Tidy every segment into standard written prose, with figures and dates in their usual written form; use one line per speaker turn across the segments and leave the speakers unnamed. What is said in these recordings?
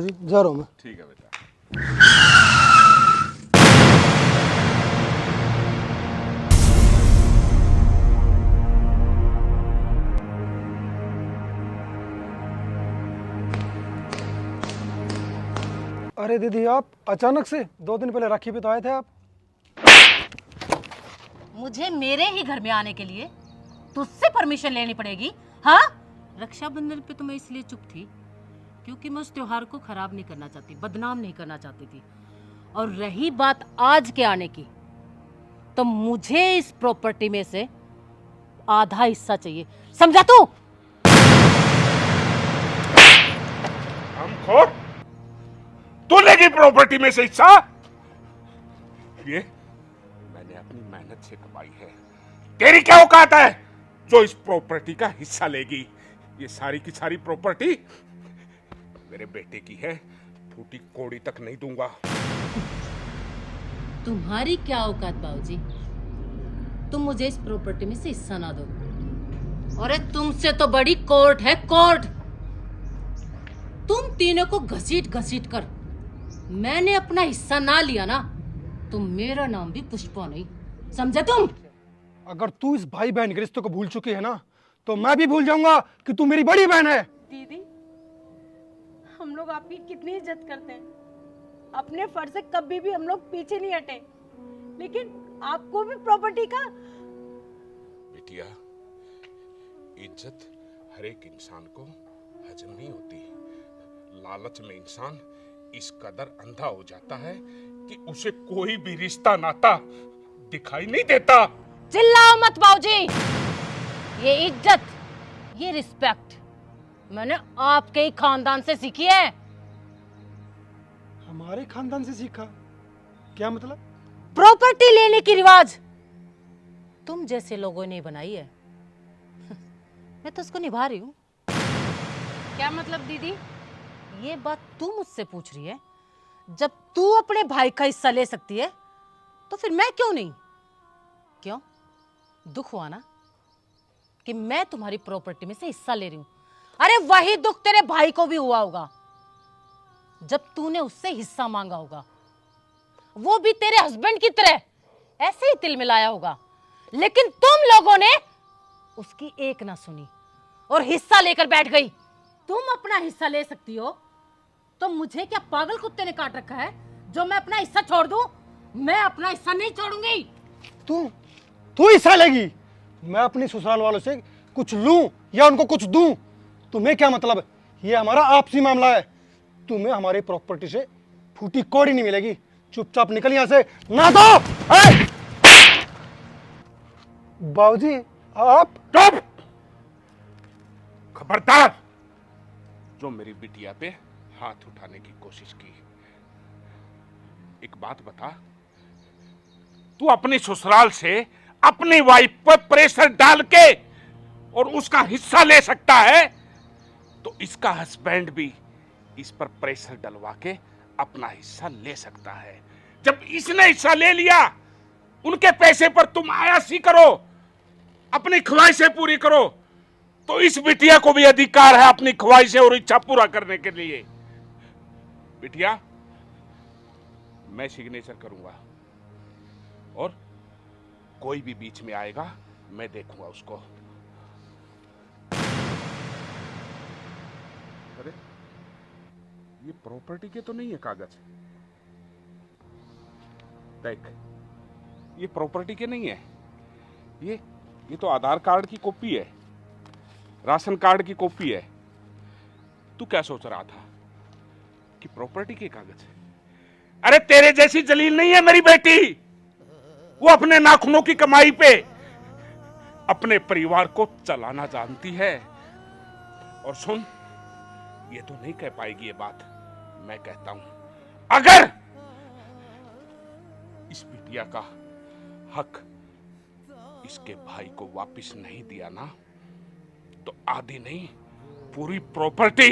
जी जा रहा हूँ मैं।
ठीक है बेटा।
अरे दीदी, आप अचानक से 2 दिन पहले राखी पे तो आए थे आप।
मुझे मेरे ही घर में आने के लिए तुझसे परमिशन लेनी पड़ेगी? हाँ, रक्षाबंधन पे तो मैं इसलिए चुप थी क्योंकि मैं उस त्योहार को खराब नहीं करना चाहती, बदनाम नहीं करना चाहती थी। और रही बात आज के आने की, तो मुझे इस प्रॉपर्टी में से आधा हिस्सा चाहिए, समझा तू?
हम खोट तू लेगी प्रॉपर्टी में से हिस्सा? ये मैंने अपनी मेहनत से कमाई है। तेरी क्या औकात है जो इस प्रॉपर्टी का हिस्सा लेगी? ये सारी की सारी प्रॉपर्टी मेरे बेटे की है, फूटी कोड़ी तक नहीं दूंगा।
तुम्हारी क्या औकात बाबूजी, तुम मुझे इस प्रॉपर्टी में से हिस्सा ना दो। अरे तुमसे तो बड़ी कोर्ट है, कोर्ट। तुम तीनों को घसीट घसीट कर मैंने अपना हिस्सा ना लिया ना, तो मेरा नाम भी पुष्पा नहीं, समझे तुम?
अगर तू इस भाई बहन के रिश्ते को भूल चुकी है ना, तो मैं भी भूल जाऊंगा कि तू मेरी बड़ी बहन है।
दीदी, हम लोग आपकी कितनी इज्जत करते हैं, अपने फर्ज से कभी भी हम लोग पीछे नहीं हटे, लेकिन आपको भी प्रॉपर्टी का।
बिटिया, इज्जत हर एक इंसान को हजम नहीं होती। लालच में इंसान इस कदर अंधा हो जाता है कि उसे कोई भी रिश्ता नाता दिखाई नहीं देता।
चिल्लाओ मत बाबूजी। ये इज्जत, ये रिस्पेक्ट मैंने आपके ही खानदान से सीखी है।
हमारे खानदान से सीखा? क्या मतलब?
प्रॉपर्टी लेने की रिवाज तुम जैसे लोगों ने बनाई है, मैं तो उसको निभा रही हूँ।
क्या मतलब दीदी?
ये बात तू मुझसे पूछ रही है? जब तू अपने भाई का हिस्सा ले सकती है तो फिर मैं क्यों नहीं? क्यों दुख हुआ ना कि मैं तुम्हारी प्रॉपर्टी में से हिस्सा ले रही हूं? अरे वही दुख तेरे भाई को भी हुआ होगा जब तूने उससे हिस्सा मांगा होगा। वो भी तेरे हस्बैंड की तरह ऐसे ही तिल मिलाया होगा, लेकिन तुम लोगों ने उसकी एक ना सुनी और हिस्सा लेकर बैठ गई। तुम अपना हिस्सा ले सकती हो तो मुझे क्या पागल कुत्ते ने काट रखा है जो मैं अपना हिस्सा छोड़ दूं? मैं अपना हिस्सा नहीं छोड़ूंगी।
तू तू हिस्सा लेगी? मैं अपनी ससुराल वालों से कुछ लूं या उनको कुछ दूं, तुम्हें क्या मतलब? ये हमारा आपसी मामला है। तुम्हें हमारी प्रॉपर्टी से फूटी कौड़ी नहीं मिलेगी। चुपचाप निकल यहां से, ना दो। बाबूजी, आप
चुप! खबरदार जो मेरी बिटिया पे हाथ उठाने की कोशिश की। एक बात बता, तू अपनी ससुराल से अपनी वाइफ पर प्रेशर डाल के और उसका हिस्सा ले सकता है, तो इसका हस्बैंड भी इस पर प्रेशर डलवा के अपना हिस्सा ले सकता है। जब इसने हिस्सा ले लिया, उनके पैसे पर तुम आयासी करो, अपनी ख्वाहिशें पूरी करो, तो इस बिटिया को भी अधिकार है अपनी ख्वाहिशें और इच्छा पूरा करने के लिए। बिटिया, मैं सिग्नेचर करूंगा और कोई भी बीच में आएगा मैं देखूंगा उसको। अरे ये प्रॉपर्टी के तो नहीं है कागज। देख, ये प्रॉपर्टी के नहीं है, ये तो आधार कार्ड की कॉपी है, राशन कार्ड की कॉपी है। तू क्या सोच रहा था कि प्रॉपर्टी के कागज है? अरे तेरे जैसी जलील नहीं है मेरी बेटी। वो अपने नाखूनों की कमाई पे अपने परिवार को चलाना जानती है। और सुन, ये तो नहीं कह पाएगी ये बात, मैं कहता हूं, अगर इस बिटिया का हक इसके भाई को वापस नहीं दिया ना, तो आधी नहीं पूरी प्रॉपर्टी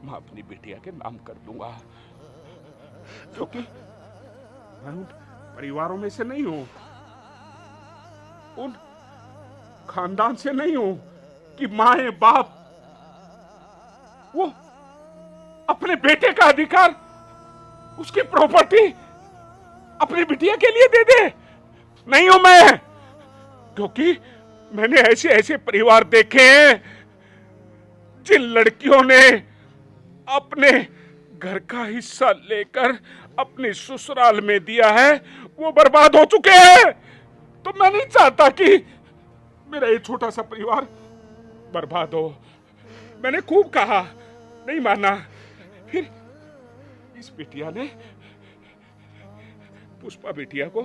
मैं अपनी बिटिया के नाम कर दूंगा। क्योंकि मैं उन परिवारों में से नहीं हूं, उन खानदान से नहीं हूं कि माए बाप वो अपने बेटे का अधिकार, उसकी प्रॉपर्टी अपनी बिटिया के लिए दे दे? नहीं हूं मैं, क्योंकि मैंने ऐसे ऐसे परिवार देखे हैं जिन लड़कियों ने अपने घर का हिस्सा लेकर अपने ससुराल में दिया है, वो बर्बाद हो चुके हैं। तो मैं नहीं चाहता कि मेरा ये छोटा सा परिवार बर्बाद हो। मैंने खूब कहा, नहीं माना। फिर इस बिटिया ने, पुष्पा बिटिया को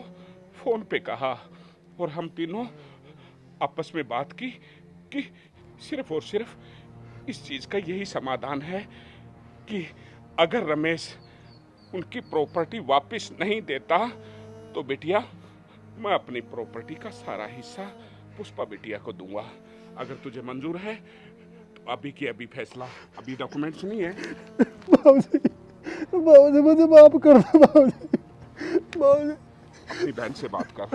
फोन पे कहा और हम तीनों आपस में बात की कि सिर्फ और सिर्फ इस चीज का यही समाधान है कि अगर रमेश उनकी प्रॉपर्टी वापस नहीं देता तो बिटिया, मैं अपनी प्रॉपर्टी का सारा हिस्सा पुष्पा बिटिया को दूंगा। अगर तुझे मंजूर है तो अभी की अभी फैसला, अभी डॉक्यूमेंट्स नहीं है।
बाबूजी, बाबूजी मुझे माफ कर दो बाबूजी, बाबूजी
अपनी बहन से बात कर।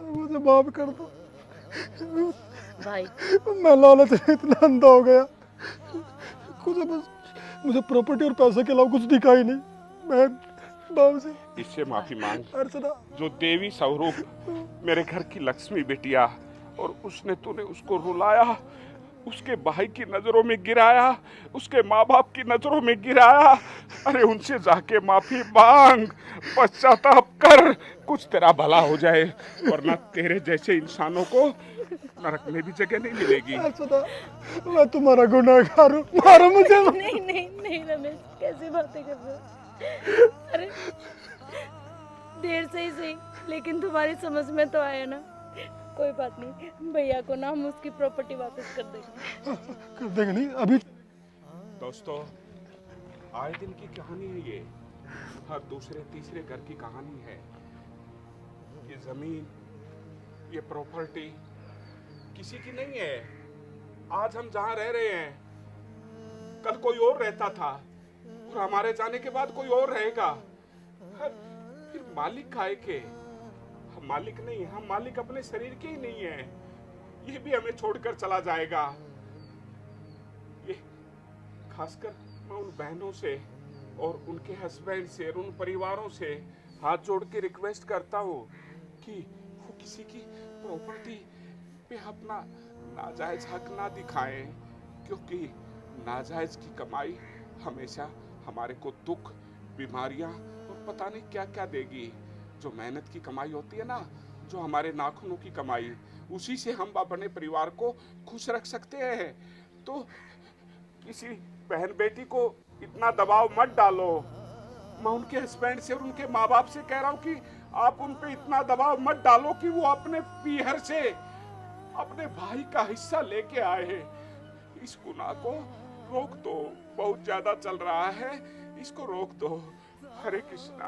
मुझे माफ कर दो।
भाई
मैं लालच में इतना अंधा हो गया, मुझे प्रॉपर्टी और पैसे के अलावा कुछ दिखा ही नहीं। मैं बाबूजी
इससे माफी मांग।
अर्चना,
जो देवी स्वरूप मेरे घर की लक्ष्मी बिटिया, और उसने तूने उसको रुलाया, उसके भाई की नजरों में गिराया, उसके माँ बाप की नजरों में गिराया। अरे उनसे जाके माफी मांग, पश्चाताप कर, कुछ तेरा भला हो जाए, वरना तेरे जैसे इंसानों को नरक में भी जगह नहीं मिलेगी।
अर्चना, मैं तुम्हारा गुनहगार हूँ, मारो मुझे।
नहीं नहीं नहीं रमेश, कैसी बातें कर रहे हो? अरे देर से ही सही, लेकिन तुम्हारी समझ में तो आया ना। कोई बात नहीं, भैया को ना हम उसकी प्रॉपर्टी वापस कर देंगे।
कर देंगे नहीं अभी।
दोस्तों, आए दिन की कहानी है ये, हर दूसरे तीसरे घर की कहानी है। ये जमीन, ये प्रॉपर्टी किसी की नहीं है। आज हम जहां रह रहे हैं, कल कोई और रहता था, और हमारे जाने के बाद कोई और रहेगा। फिर मालिक काहे के? हम मालिक नहीं, हम मालिक अपने शरीर के ही नहीं है। ये भी हमें छोड़कर चला जाएगा। ये खासकर मैं उन बहनों से और उनके हस्बैंड से और उन परिवारों से हाथ जोड़ के रिक्वेस्ट करता हूँ कि वो किसी की प्रॉपर्टी पे अपना नाजायज हक ना दिखाएं, क्योंकि नाजायज की कमाई हमेशा हमारे को दुख, बीमारियां और पता नहीं क्या क्या देगी। जो मेहनत की कमाई होती है ना, जो हमारे नाखूनों की कमाई, उसी से हम अपने परिवार को खुश रख सकते हैं। तो किसी बहन बेटी को इतना दबाव मत डालो। मैं उनके हस्बैंड से और उनके माँ बाप से कह रहा हूँ कि आप उन पे इतना दबाव मत डालो कि वो अपने पीहर से अपने भाई का हिस्सा लेके आए। इस गुनाह को रोक दो, बहुत ज्यादा चल रहा है, इसको रोक दो। हरे कृष्णा।